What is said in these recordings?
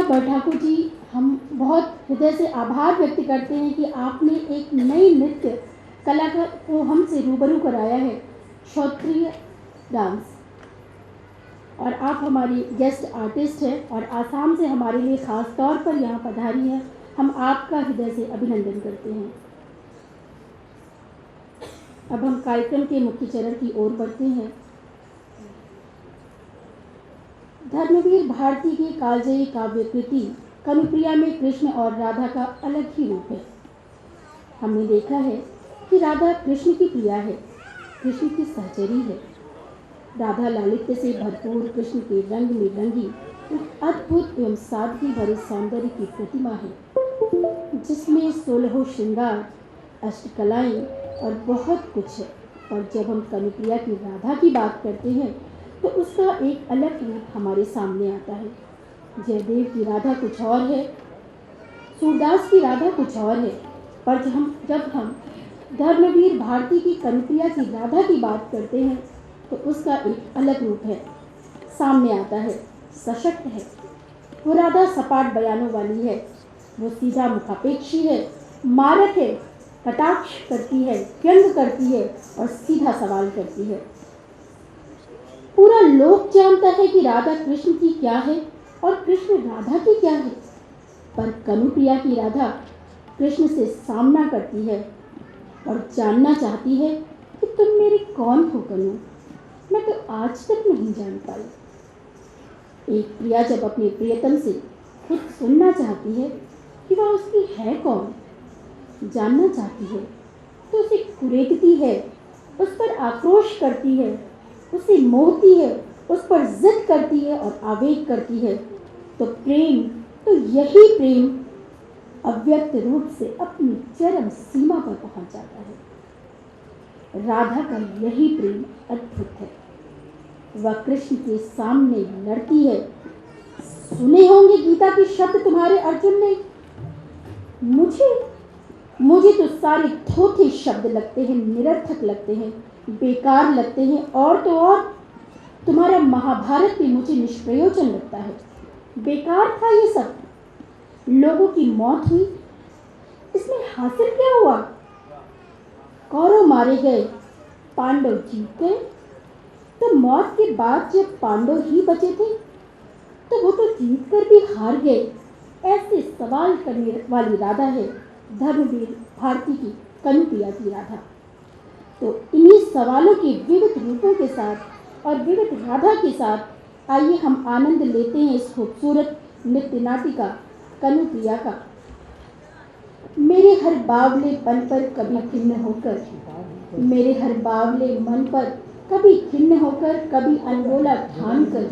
बड़ ठाकुर जी, हम बहुत हृदय से आभार व्यक्त करते हैं कि आपने एक नई नृत्य कला को हमसे रूबरू कराया है, क्षत्रिय डांस। और आप हमारी गेस्ट आर्टिस्ट हैं और आसाम से हमारे लिए ख़ास तौर पर यहाँ पधारी हैं। हम आपका हृदय से अभिनंदन करते हैं। अब हम कार्यक्रम के मुख्य चरण की ओर बढ़ते हैं। धर्मवीर भारती की कालजयी काव्य कृति कनुप्रिया में कृष्ण और राधा का अलग ही रूप है। हमने देखा है कि राधा कृष्ण की प्रिया है, कृष्ण की सहचरी है। राधा लालित्य से भरपूर कृष्ण के रंग में रंगी एक अद्भुत एवं सादगी भरे सौंदर्य की प्रतिमा है, जिसमें 16 श्रृंगार, अष्टकलाएं और बहुत कुछ है। और जब हम कनुप्रिया की राधा की बात करते हैं तो उसका एक अलग रूप हमारे सामने आता है। जयदेव की राधा कुछ और है, सूरदास की राधा कुछ और है, पर जब हम धर्मवीर भारती की कनुप्रिया की राधा की बात करते हैं तो उसका एक अलग रूप है, सामने आता है, सशक्त है। वो राधा सपाट बयानों वाली है, वो सीधा मुखापेक्षी है, मारक है, कटाक्ष करती है, व्यंग करती है और सीधा सवाल करती है। पूरा लोक जानता है कि राधा कृष्ण की क्या है और कृष्ण राधा की क्या है, पर कनुप्रिया की राधा कृष्ण से सामना करती है और जानना चाहती है कि तुम मेरे कौन हो कनु, मैं तो आज तक नहीं जान पाई। एक प्रिया जब अपने प्रियतम से खुद सुनना चाहती है कि वह उसकी है कौन, जानना चाहती है, तो उसे कुरेदती है, उस पर आक्रोश करती है, उसे मोहती है, उस पर जिद करती है और आवेग करती है, तो प्रेम, तो यही प्रेम अव्यक्त रूप से अपनी चरम सीमा पर पहुंच जाता है। राधा का यही प्रेम अद्भुत है। वह कृष्ण के सामने लड़ती है। सुने होंगे गीता के शब्द तुम्हारे अर्जुन ने, मुझे तो सारे थोथे शब्द लगते हैं, निरर्थक लगते हैं, बेकार लगते हैं, और तो और तुम्हारा महाभारत भी मुझे निष्प्रयोजन लगता है। बेकार था ये सब, लोगों की मौत हुई, इसमें हासिल क्या हुआ? कौरव मारे गए, पांडव जीत गए, तो मौत के बाद जब पांडव ही बचे थे तो वो तो जीत कर भी हार गए। ऐसे सवाल करने वाली राधा है धर्मवीर भारती की कनुप्रिया की राधा। तो इन्हीं सवालों के विविध रूपों के साथ और विविध राधा के साथ आइए हम आनंद लेते हैं इस खूबसूरत नृत्य नाटिका कनुप्रिया का। मेरे हर बावले पन पर कभी खिन्न होकर, मेरे हर बावले मन पर कभी खिन्न होकर, कभी अनबोला ठान कर,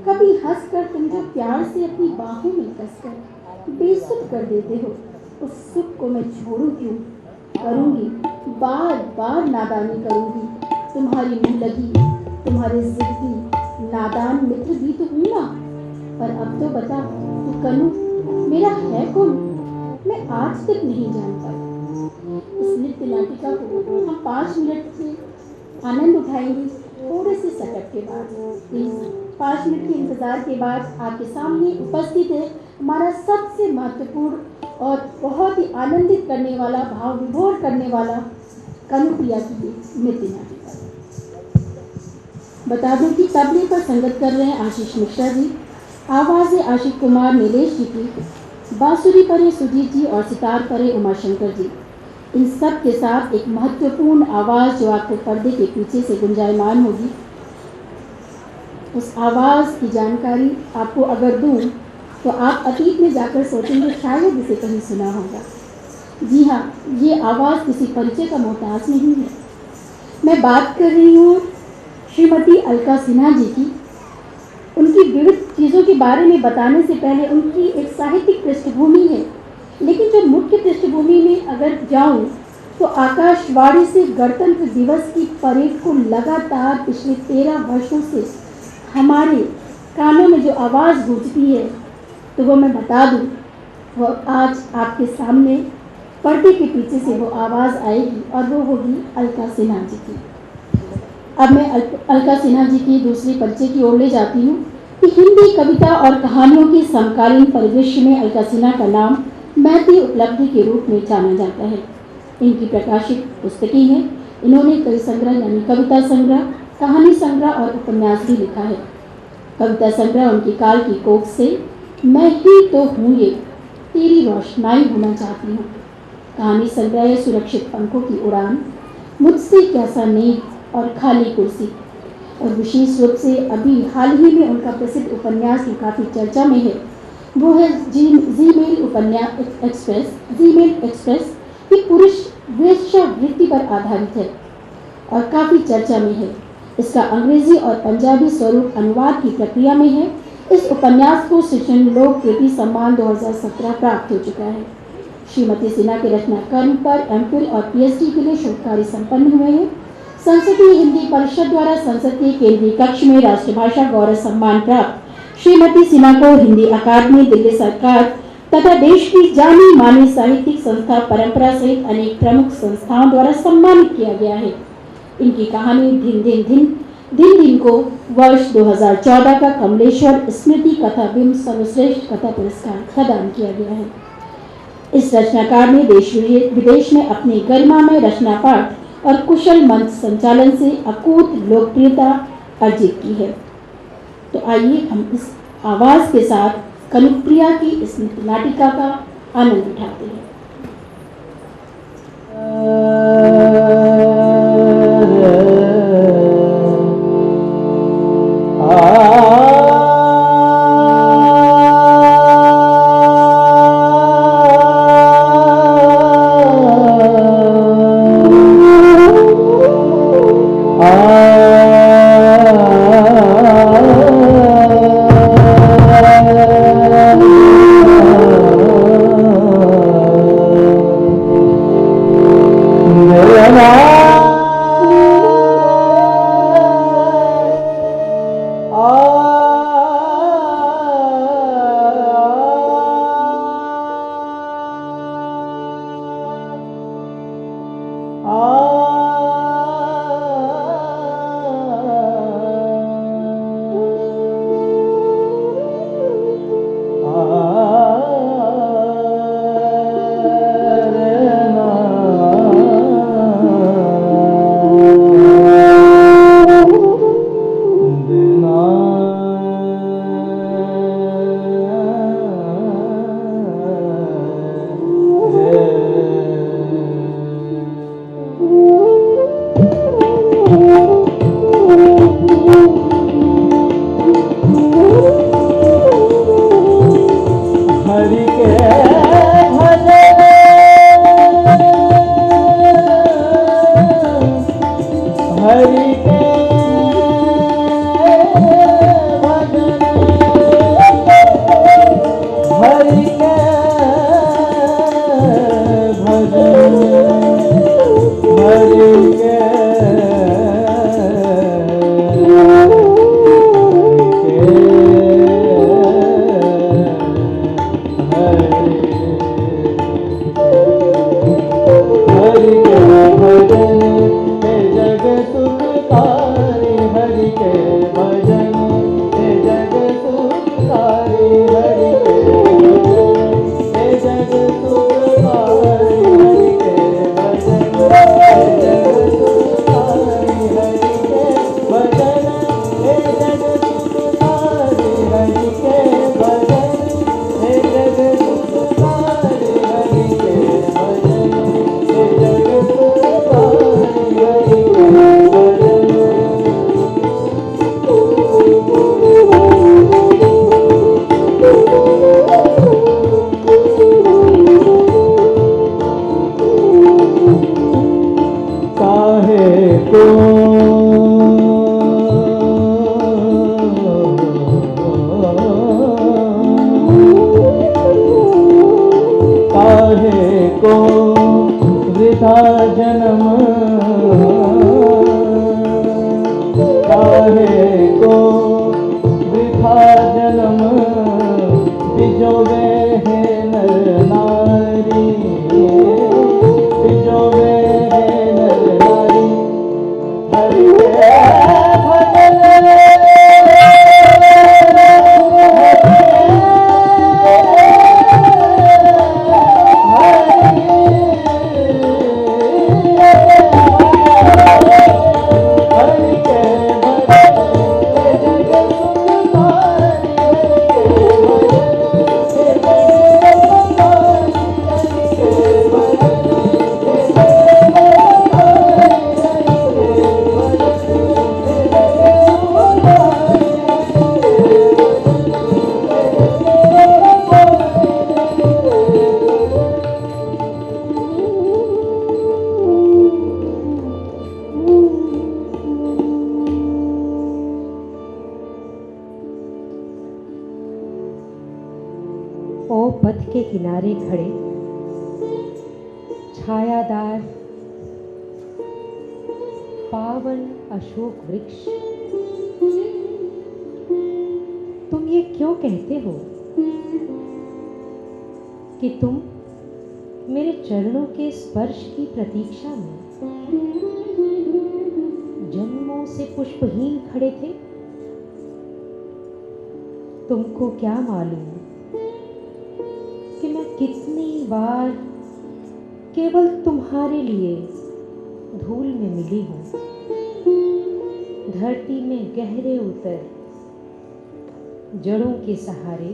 कभी हंस कर तुम जो प्यार से अपनी बाहों में कसकर बेसुध कर देते हो, उस सुख को मैं छोड़ूं क्यों? करूंगी, बार बार नादानी करूंगी। तुम्हारी मुँह लगी, तुम्हारे जिद्दी नादान मित्र भी तो हूं ना। पर अब तो बता तू कनु मेरा है कौन, मैं आज तक नहीं जान पाई। इस नृत्य नाटिका को हम 5 मिनट से आनंद उठाएंगे, थोड़े से सेटअप के बाद। इस 5 मिनट के इंतजार के बाद आपके सामने उपस्थित है हमारा सबसे महत्वपूर्ण और बहुत ही आनंदित करने वाला, भाव विभोर करने वाला कनुप्रिया की नृत्य नाटिका। बता दूं कि तबले पर संगत कर रहे हैं आशीष मिश्रा जी, आवाज़ है आशिक कुमार नीलेश जी की, बांसुरी पर है सुजीत जी और सितार पर है उमाशंकर जी। इन सब के साथ एक महत्वपूर्ण आवाज़ जो आपको पर्दे के पीछे से गुंजायमान होगी, उस आवाज़ की जानकारी आपको अगर दूं तो आप अतीत में जाकर सोचेंगे शायद इसे कहीं सुना होगा। जी हाँ, ये आवाज़ किसी परिचय का मोहताज नहीं है। मैं बात कर रही हूँ श्रीमती अलका सिन्हा जी की। उनकी विविध चीज़ों के बारे में बताने से पहले उनकी एक साहित्यिक पृष्ठभूमि है, लेकिन जो मुख्य पृष्ठभूमि में अगर जाऊँ तो आकाशवाणी से गणतंत्र दिवस की परेड को लगातार पिछले 13 वर्षों से हमारे कानों में जो आवाज़ गूंजती है, तो वो मैं बता दूं, वो आज आपके सामने पर्दे के पीछे से वो आवाज़ आएगी और वो होगी अलका सिन्हा जी की। अब मैं अलका सिन्हा जी की दूसरी परिचय की ओर ले जाती हूँ। कि हिंदी कविता और कहानियों के समकालीन परिदृश्य में अलका सिन्हा का नाम महती उपलब्धि के रूप में जाना जाता है। इनकी प्रकाशित पुस्तकें हैं। इन्होंने कई संग्रह यानी कविता संग्रह, कहानी संग्रह और उपन्यास भी लिखा है। कविता संग्रह उनके काल की कोख से मैं ही तो हूँ ये, तेरी रोशनाई होना चाहती हूँ। कहानी संग्रह सुरक्षित पंखों की उड़ान, मुझसे कैसा नेक और खाली कुर्सी, और विशेष रूप से अभी हाल ही में उनका प्रसिद्ध उपन्यास जो काफ़ी चर्चा में है वो है जीमेल उपन्यास एक्सप्रेस। ये पुरुष वेश्यावृत्ति पर आधारित है और काफ़ी चर्चा में है। इसका अंग्रेजी और पंजाबी स्वरूप अनुवाद की प्रक्रिया में है। इस उपन्यास को शिक्षण लोक कृति सम्मान 2017 प्राप्त हो चुका है। श्रीमती सिन्हा के रचना कर्म पर एमफिल और पीएचडी के लिए शोध कार्य संपन्न हुए हैं। संसदीय हिंदी परिषद द्वारा संसद के केंद्रीय कक्ष में राष्ट्रभाषा गौरव सम्मान प्राप्त श्रीमती सिन्हा को हिंदी अकादमी, दिल्ली सरकार तथा देश की जानी मानी साहित्यिक संस्था परंपरा सहित अनेक प्रमुख संस्थाओं द्वारा सम्मानित किया गया है। इनकी कहानी दिन दिन को वर्ष 2014 का कमलेश्वर स्मृति कथा बिंब सर्वश्रेष्ठ कथा पुरस्कार प्रदान किया गया है। इस रचनाकार ने देश विदेश में अपनी गरिमा में रचना पाठ और कुशल मंच संचालन से अकूत लोकप्रियता अर्जित की है। तो आइए हम इस आवाज के साथ कनुप्रिया की इस नाटिका का आनंद उठाते हैं। के किनारे खड़े छायादार पावन अशोक वृक्ष, तुम ये क्यों कहते हो कि तुम मेरे चरणों के स्पर्श की प्रतीक्षा में जन्मों से पुष्पहीन खड़े थे? तुमको क्या मालूम कि मैं कितनी बार केवल तुम्हारे लिए धूल में मिली हूँ, धरती में गहरे उतर जड़ों के सहारे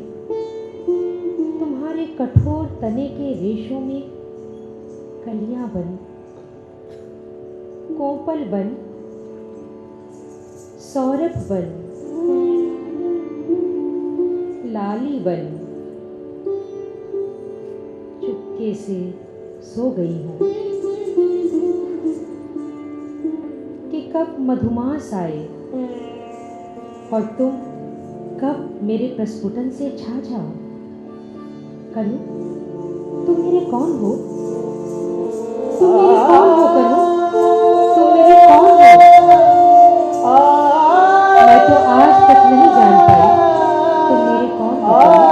तुम्हारे कठोर तने के रेशों में कलियां बन, कोपल बन, सौरभ बन, लाली बन चुपके से सो गई हूँ कि कब मधुमास आए और तुम कब मेरे प्रस्फुटन से छा जाओ। कनु, तुम मेरे कौन हो? तुम मेरे कौन हो कनु? तुम मेरे कौन हो? मैं तो आज तक नहीं जान पाई तुम मेरे कौन हो कनु?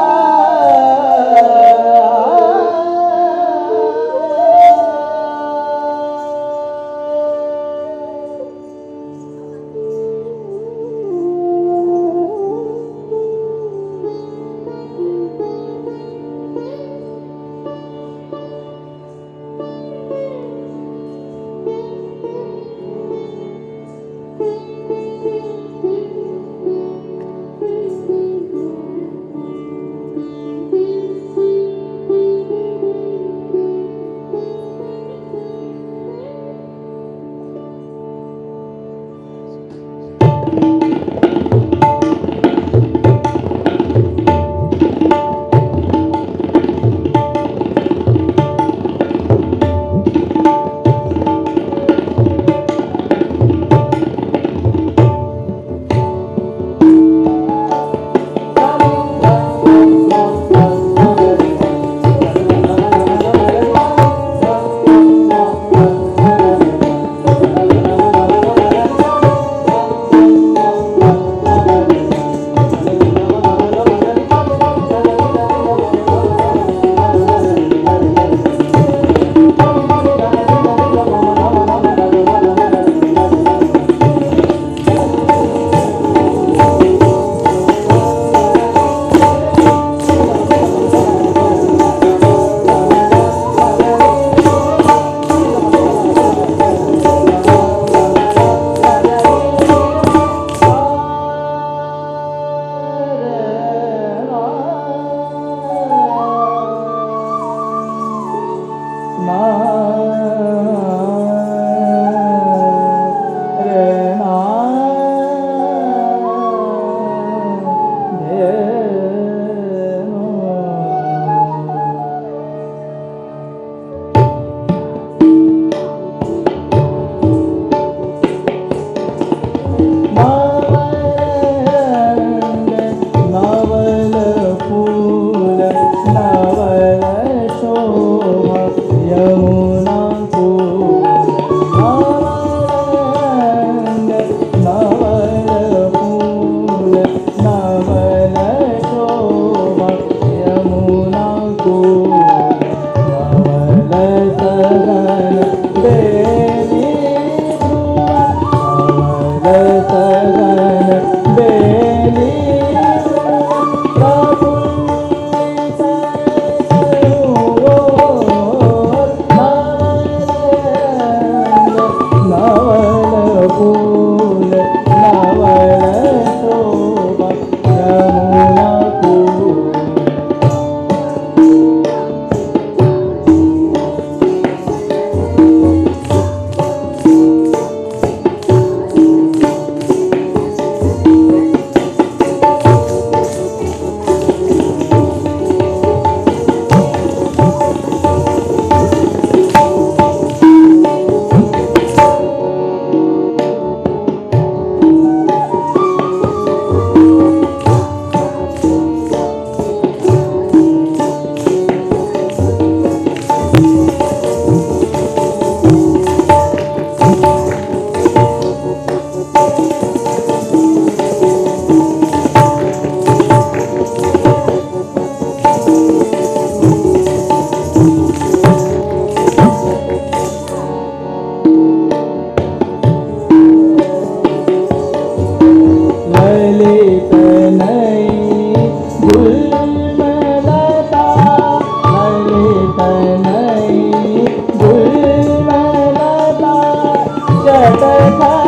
शोभा